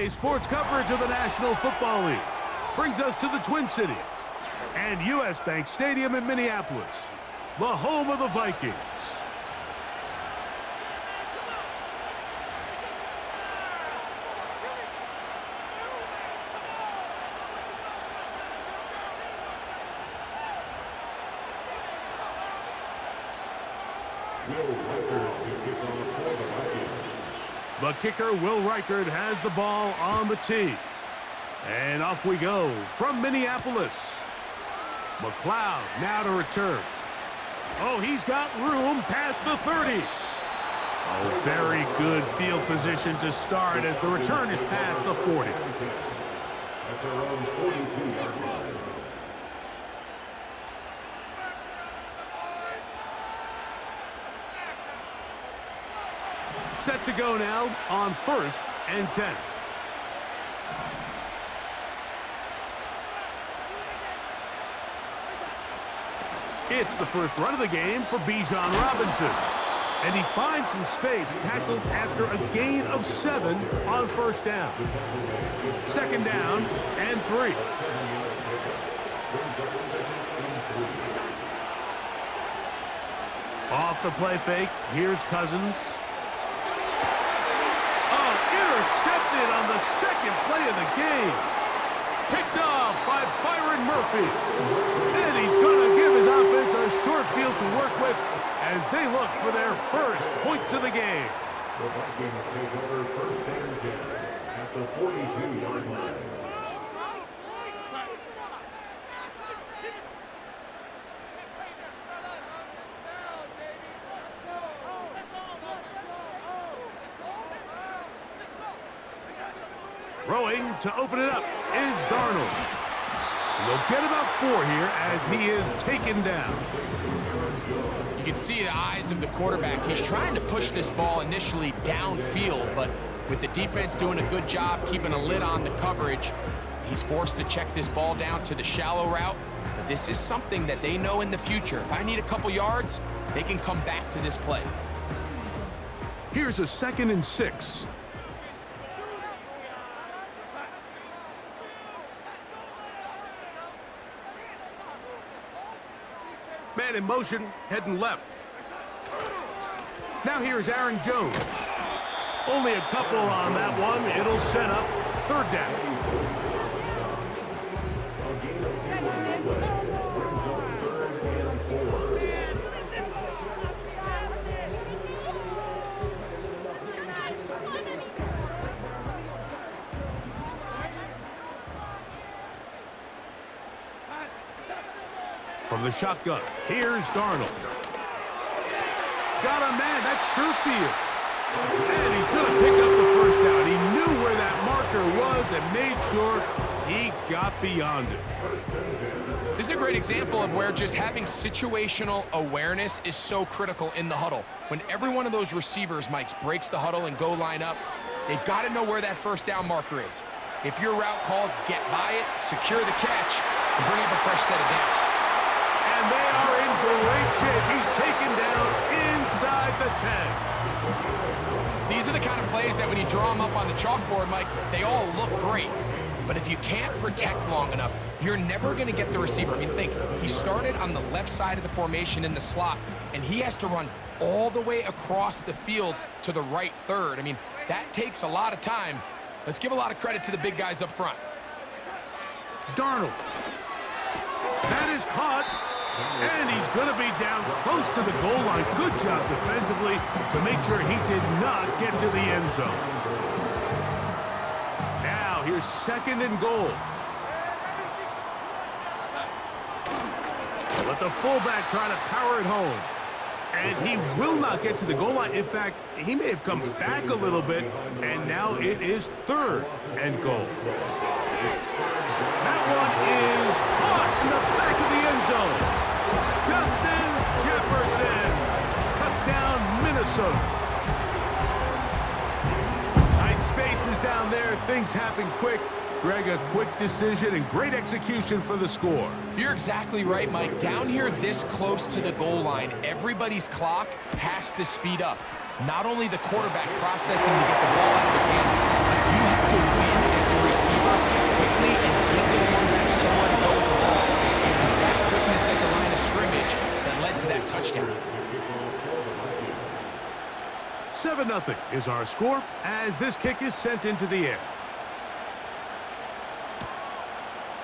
Today's sports coverage of the National Football League brings us to the Twin Cities and U.S. Bank Stadium in Minneapolis, the home of the Vikings. The kicker, Will Reichert, has the ball on the tee. And off we go from Minneapolis. McLeod now to return. Oh, he's got room past the 30. Oh, very good field position to start as the return is past the 40. That's around 42-yard line. Set to go now on 1st and 10. It's the first run of the game for Bijan Robinson. And he finds some space, tackled after a gain of 7 on 1st down. 2nd down and 3. Off the play fake, here's Cousins. Intercepted on the 2nd play of the game. Picked off by Byron Murphy. And he's going to give his offense a short field to work with as they look for their first points of the game. The Vikings take over 1st and 10 at the 42-yard line. Throwing to open it up is Darnold. And they'll get about 4 here as he is taken down. You can see the eyes of the quarterback. He's trying to push this ball initially downfield, but with the defense doing a good job keeping a lid on the coverage, he's forced to check this ball down to the shallow route. But this is something that they know in the future. If I need a couple yards, they can come back to this play. Here's a 2nd and 6. Man in motion, heading left. Now here's Aaron Jones. Only a couple on that one. It'll set up 3rd down. From the shotgun, here's Darnold. Got a man, that's Sherfield. And he's going to pick up the 1st down. He knew where that marker was and made sure he got beyond it. This is a great example of where just having situational awareness is so critical in the huddle. When every one of those receivers, Mike, breaks the huddle and go line up, they've got to know where that 1st down marker is. If your route calls, get by it, secure the catch, and bring up a fresh set of downs. And they are in great shape. He's taken down inside the 10. These are the kind of plays that when you draw them up on the chalkboard, Mike, they all look great. But if you can't protect long enough, you're never going to get the receiver. I mean, think, he started on the left side of the formation in the slot, and he has to run all the way across the field to the right 3rd. I mean, that takes a lot of time. Let's give a lot of credit to the big guys up front. Darnold. That is caught. And he's going to be down close to the goal line. Good job defensively to make sure he did not get to the end zone. Now here's 2nd and goal. But the fullback trying to power it home. And he will not get to the goal line. In fact, he may have come back a little bit. And now it is 3rd and goal. That one is caught in the back of the end zone. Justin Jefferson. Touchdown, Minnesota. Tight spaces down there. Things happen quick. Greg, a quick decision and great execution for the score. You're exactly right, Mike. Down here this close to the goal line, everybody's clock has to speed up. Not only the quarterback processing to get the ball out of his hand, but you have to win 2-0 is our score as this kick is sent into the air.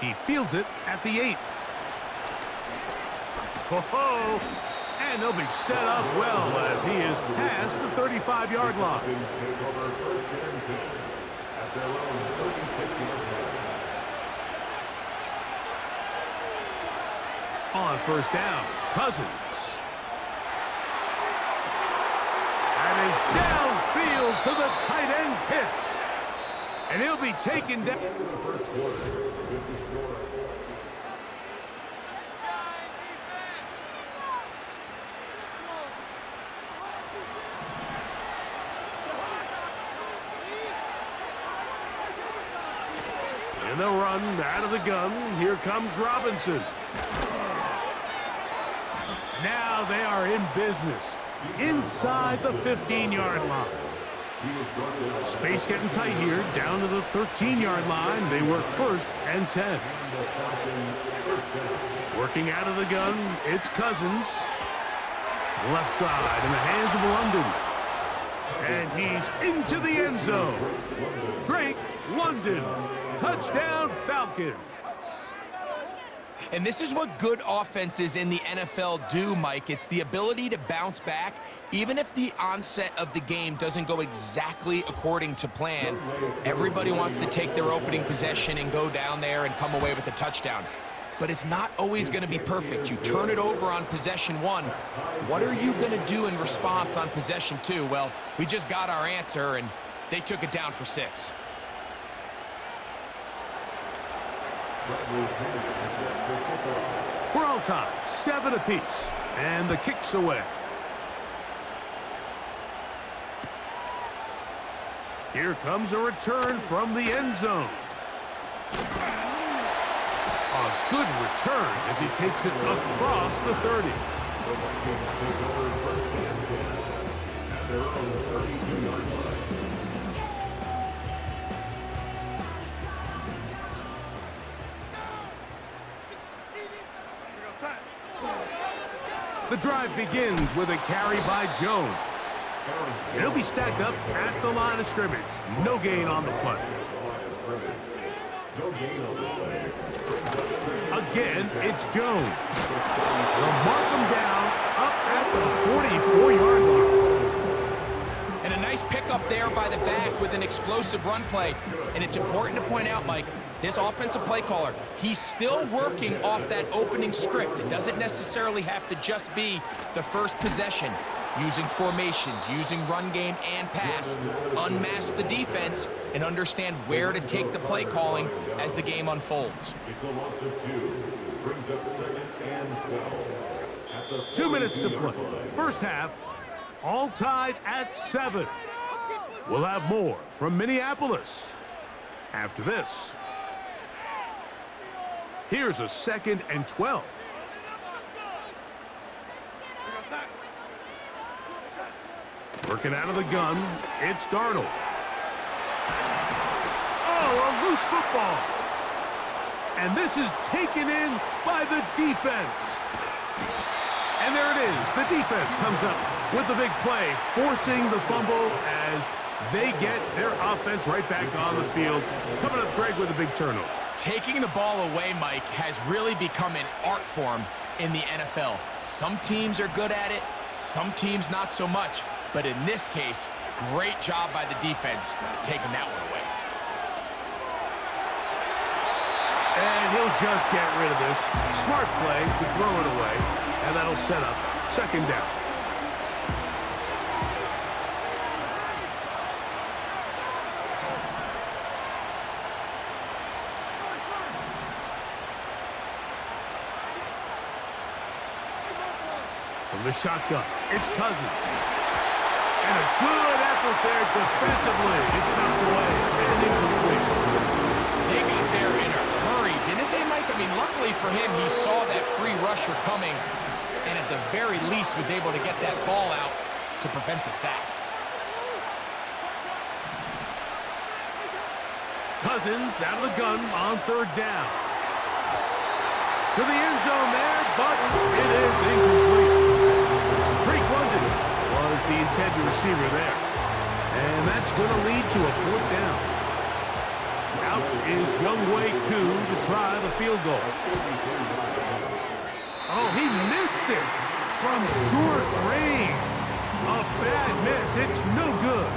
He fields it at the 8. Ho-ho! And he'll be set up well as he is past the 35-yard line. On first down, Cousins. And is downfield to the tight end Pitts. And he'll be taken down. And they'll run out of the gun. Here comes Robinson. Now they are in business inside the 15-yard line. Space getting tight here, down to the 13-yard line. They work first and 10. Working out of the gun, it's Cousins. Left side in the hands of London. And he's into the end zone. Drake London. Touchdown, Falcons. And this is what good offenses in the NFL do, Mike. It's the ability to bounce back, even if the onset of the game doesn't go exactly according to plan. Everybody wants to take their opening possession and go down there and come away with a touchdown. But it's not always going to be perfect. You turn it over on possession 1. What are you going to do in response on possession 2? Well, we just got our answer, and they took it down for 6. We're all tied, 7 apiece, and the kick's away. Here comes a return from the end zone. A good return as he takes it across the 30. The drive begins with a carry by Jones. He'll be stacked up at the line of scrimmage. No gain on the play. Again, it's Jones. They'll mark him down up at the 44-yard line. And a nice pickup there by the back with an explosive run play. And it's important to point out, Mike, this offensive play caller, he's still working off that opening script. It doesn't necessarily have to just be the first possession. Using formations, using run game and pass, unmask the defense, and understand where to take the play calling as the game unfolds. It's a loss of 2. Brings up 2nd and 12. 2 minutes to play. First half, all tied at 7. We'll have more from Minneapolis after this. Here's a 2nd and 12. Working out of the gun, it's Darnold. Oh, a loose football. And this is taken in by the defense. And there it is. The defense comes up with the big play, forcing the fumble as they get their offense right back on the field. Coming up, Greg, with a big turnover. Taking the ball away, Mike, has really become an art form in the NFL. Some teams are good at it, some teams not so much. But in this case, great job by the defense taking that one away. And he'll just get rid of this. Smart play to throw it away, and that'll set up 2nd down. From the shotgun, it's Cousins. And a good effort there defensively. It's knocked away and incomplete. They got there in a hurry, didn't they, Mike? I mean, luckily for him, he saw that free rusher coming and at the very least was able to get that ball out to prevent the sack. Cousins out of the gun on 3rd down. To the end zone there, but it is incomplete. Drake London was the intended receiver there. And that's going to lead to a 4th down. Out is Younghoe Koo to try the field goal. Oh, he missed it from short range. A bad miss. It's no good.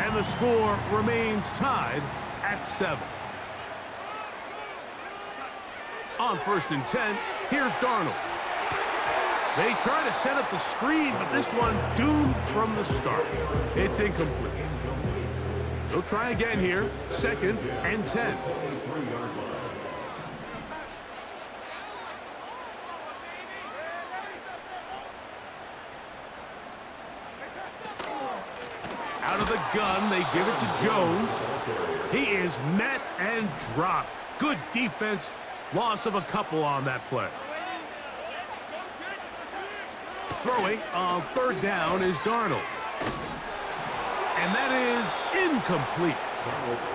And the score remains tied at 7. On 1st and 10, here's Darnold. They try to set up the screen, but this one doomed from the start. It's incomplete. They'll try again here, 2nd and 10. Out of the gun, they give it to Jones. He is met and dropped. Good defense. Loss of a couple on that play. Throwing on 3rd down is Darnold. And that is incomplete.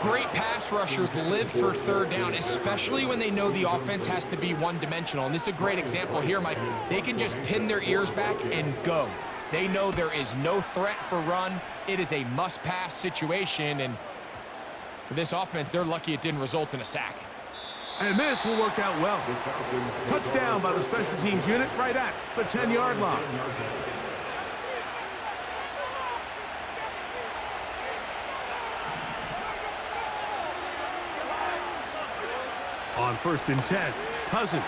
Great pass rushers live for 3rd down, especially when they know the offense has to be one-dimensional. And this is a great example here, Mike. They can just pin their ears back and go. They know there is no threat for run. It is a must-pass situation. And for this offense, they're lucky it didn't result in a sack. And this will work out well. Touchdown by the special teams unit right at the 10-yard line. On 1st and 10, Cousins.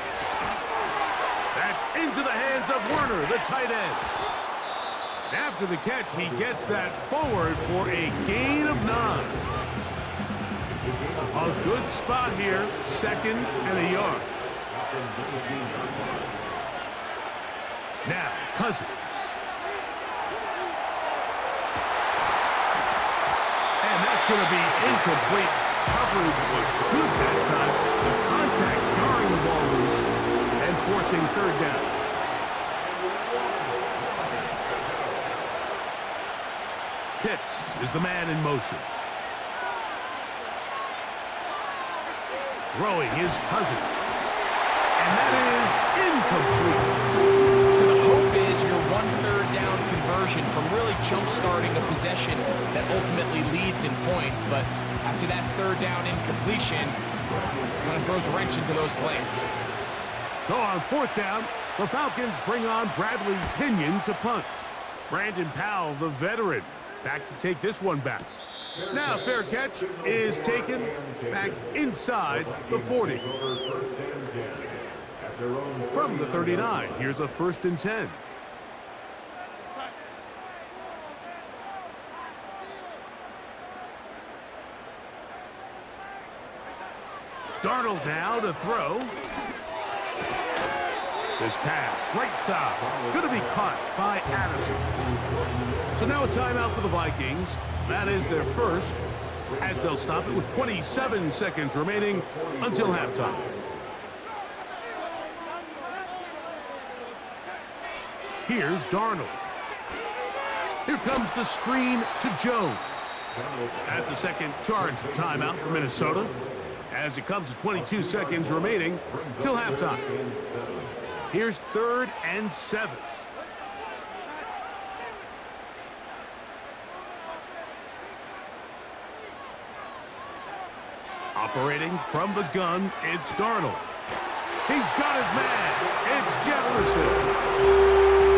That's into the hands of Werner, the tight end. After the catch, he gets that forward for a gain of 9. A good spot here, 2nd and a yard. Now, Cousins. And that's going to be incomplete. Coverage was good that time. The contact jarring the ball loose and forcing 3rd down. Pitts is the man in motion. Throwing his Cousins. And that is incomplete. So the hope is your 1/3 down conversion from really jump-starting a possession that ultimately leads in points. But after that 3rd down incompletion, kind of throws a wrench into those plans. So on 4th down, the Falcons bring on Bradley Pinion to punt. Brandon Powell, the veteran, back to take this one back. Now fair catch is taken back inside the 40. From the 39, here's a 1st and 10. Darnold now to throw. This pass, right side, going to be caught by Addison. So now a timeout for the Vikings. That is their first, as they'll stop it with 27 seconds remaining until halftime. Here's Darnold. Here comes the screen to Jones. That's a second charge timeout for Minnesota, as it comes to 22 seconds remaining till halftime. Here's 3rd and 7. Operating from the gun, it's Darnold. He's got his man. It's Jefferson.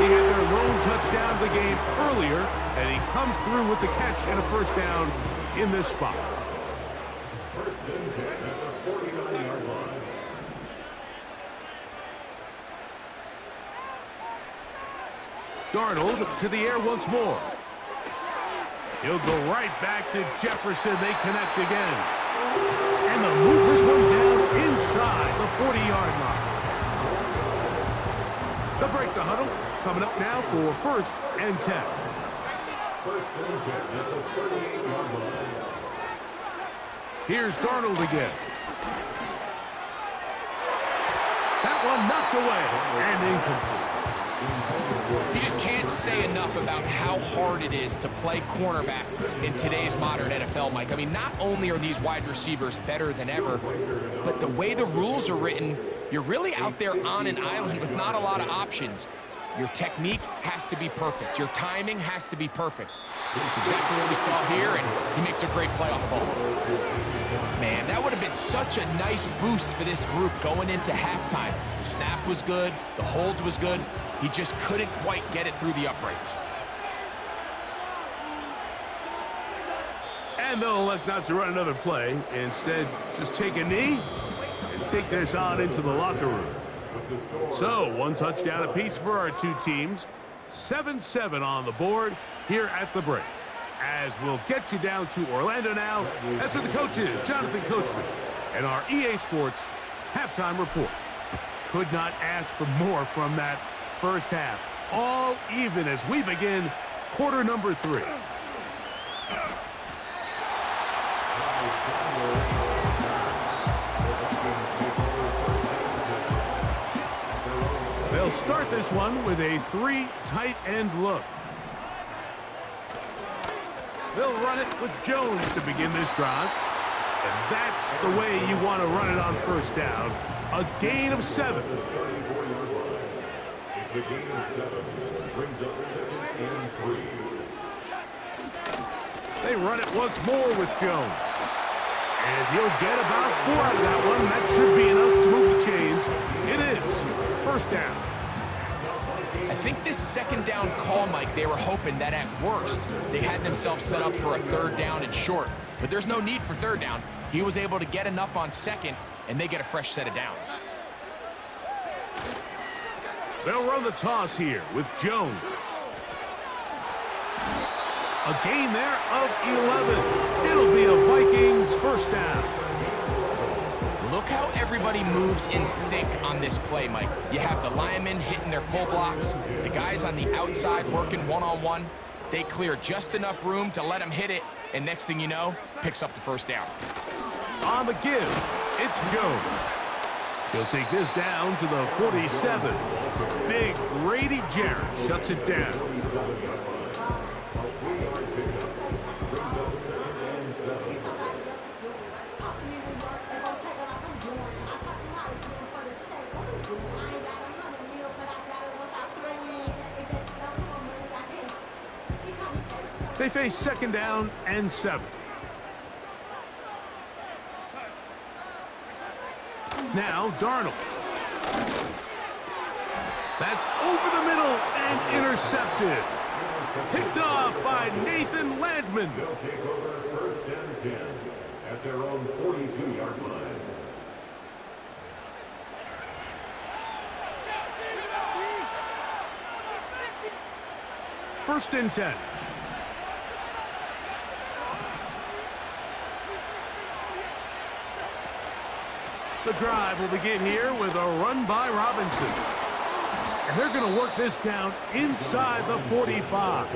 He had their lone touchdown of the game earlier, and he comes through with the catch and a 1st down in this spot. Darnold to the air once more. He'll go right back to Jefferson. They connect again. And they'll move this one down inside the 40-yard line. They'll break the huddle. Coming up now for 1st and 10. Here's Darnold again. That one knocked away and incomplete. You just can't say enough about how hard it is to play cornerback in today's modern NFL, Mike. I mean, not only are these wide receivers better than ever, but the way the rules are written, you're really out there on an island with not a lot of options. Your technique has to be perfect. Your timing has to be perfect. That's exactly what we saw here, and he makes a great play on the ball. Man, that would have been such a nice boost for this group going into halftime. The snap was good. The hold was good. He just couldn't quite get it through the uprights. And they'll elect not to run another play. Instead, just take a knee and take this on into the locker room. So, one touchdown apiece for our two teams. 7-7 on the board here at the break. As we'll get you down to Orlando now. That's where the coach is, Jonathan Coachman, and our EA Sports halftime report. Could not ask for more from that first half. All even as we begin quarter number 3. They'll start this one with a 3 tight end look. They'll run it with Jones to begin this drive. And that's the way you want to run it on first down. A gain of 7. It's a gain of 7. Brings up 2nd and 3. They run it once more with Jones. And he'll get about 4 out of that one. That should be enough to move the chains. It is. First down. I think this second down call, Mike, they were hoping that at worst they had themselves set up for a 3rd down and short. But there's no need for 3rd down. He was able to get enough on 2nd, and they get a fresh set of downs. They'll run the toss here with Jones. A gain there of 11. It'll be a Vikings first down. Look how everybody moves in sync on this play, Mike. You have the linemen hitting their pull blocks, the guys on the outside working one-on-one. They clear just enough room to let him hit it, and next thing you know, picks up the first down. On the give, it's Jones. He'll take this down to the 47. Big Grady Jarrett shuts it down. They face 2nd down and 7. Now Darnold. That's over the middle and intercepted. Picked off by Nathan Landman. They'll take over 1st and 10 at their own 42-yard line. First and 10. The drive will begin here with a run by Robinson. And they're going to work this down inside the 45.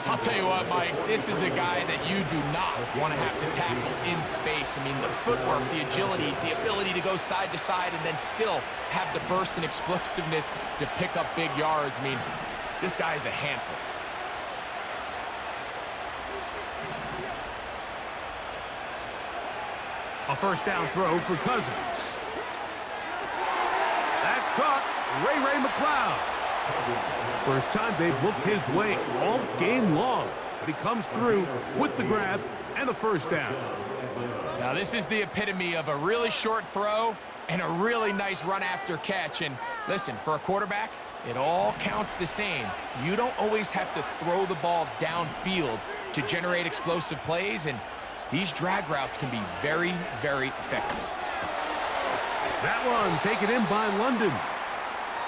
I'll tell you what, Mike, this is a guy that you do not want to have to tackle in space. I mean, the footwork, the agility, the ability to go side to side and then still have the burst and explosiveness to pick up big yards. I mean, this guy is a handful. A first down throw for Cousins. That's caught. Ray McLeod. First time they've looked his way all game long. But he comes through with the grab and a first down. Now this is the epitome of a really short throw and a really nice run after catch. And listen, for a quarterback, it all counts the same. You don't always have to throw the ball downfield to generate explosive plays, and these drag routes can be very, very effective. That one taken in by London.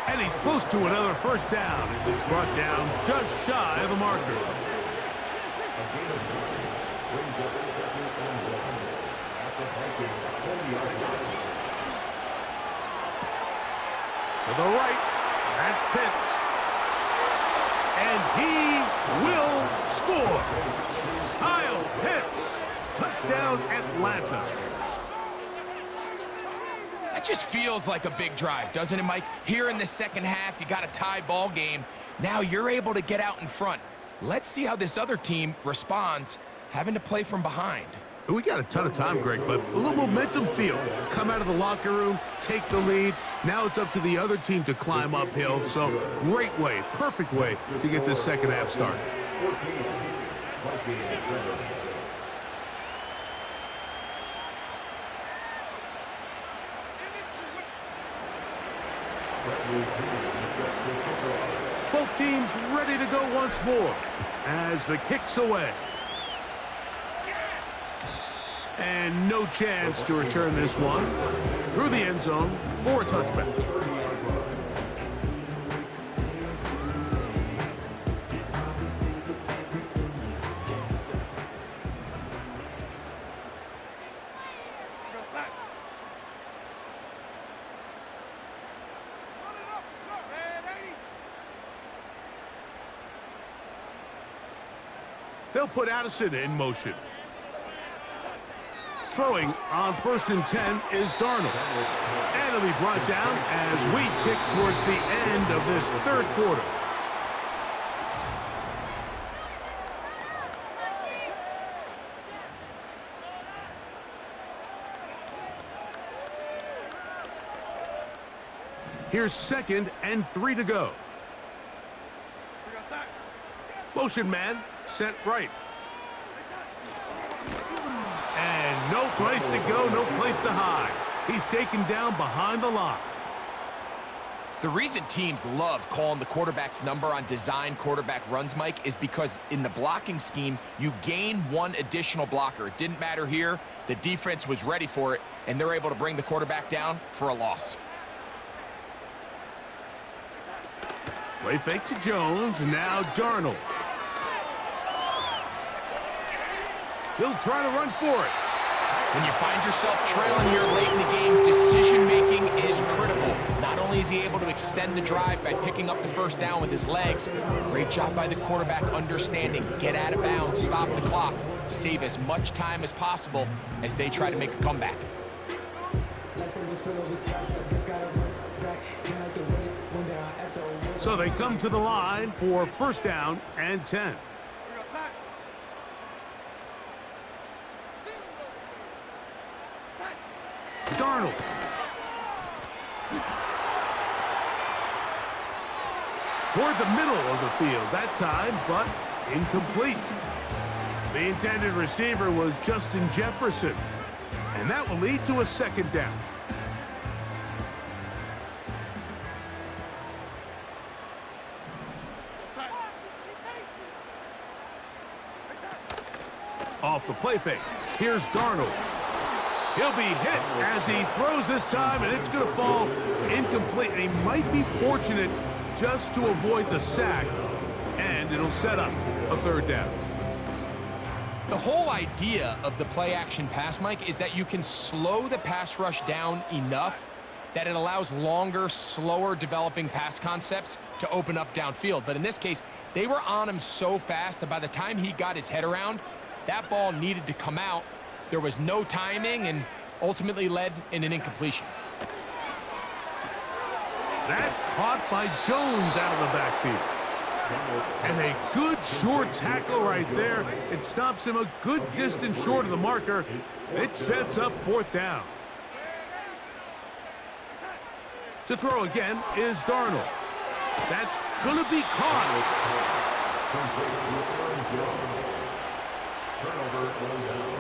And he's close to another first down as it's brought down just shy of the marker. To the right, that's Pitts. And he will score. Kyle Pitts, touchdown Atlanta. That just feels like a big drive, doesn't it, Mike? Here in the second half, you got a tie ball game. Now you're able to get out in front. Let's see how this other team responds, having to play from behind. We got a ton of time, Greg, but a little momentum feel. Come out of the locker room, take the lead. Now it's up to the other team to climb uphill. So great way, perfect way to get this second half started. 14, Vikings 7. Both teams ready to go once more as the kick's away. And no chance to return this one through the end zone for a touchback. They'll put Addison in motion. Throwing on 1st and 10 is Darnold. And he'll be brought down as we tick towards the end of this third quarter. Here's 2nd and 3 to go. Motion man, set right. And no place to go, no place to hide. He's taken down behind the line. The reason teams love calling the quarterback's number on design quarterback runs, Mike, is because in the blocking scheme, you gain one additional blocker. It didn't matter here. The defense was ready for it, and they're able to bring the quarterback down for a loss. Play fake to Jones, now Darnold. He'll try to run for it. When you find yourself trailing here late in the game, decision-making is critical. Not only is he able to extend the drive by picking up the first down with his legs, great job by the quarterback understanding, get out of bounds, stop the clock, save as much time as possible as they try to make a comeback. So they come to the line for 1st down and 10. Darnold. Toward the middle of the field that time, but incomplete. The intended receiver was Justin Jefferson, and that will lead to a 2nd down. Off the play fake, here's Darnold. He'll be hit as he throws this time, and it's going to fall incomplete. And he might be fortunate just to avoid the sack, and it'll set up a 3rd down. The whole idea of the play-action pass, Mike, is that you can slow the pass rush down enough that it allows longer, slower developing pass concepts to open up downfield. But in this case, they were on him so fast that by the time he got his head around, that ball needed to come out. There was no timing and ultimately led in an incompletion. That's caught by Jones out of the backfield. And a good short tackle right there. It stops him a good distance short of the marker. It sets up 4th down. To throw again is Darnold. That's going to be caught. Turnover, 1 down.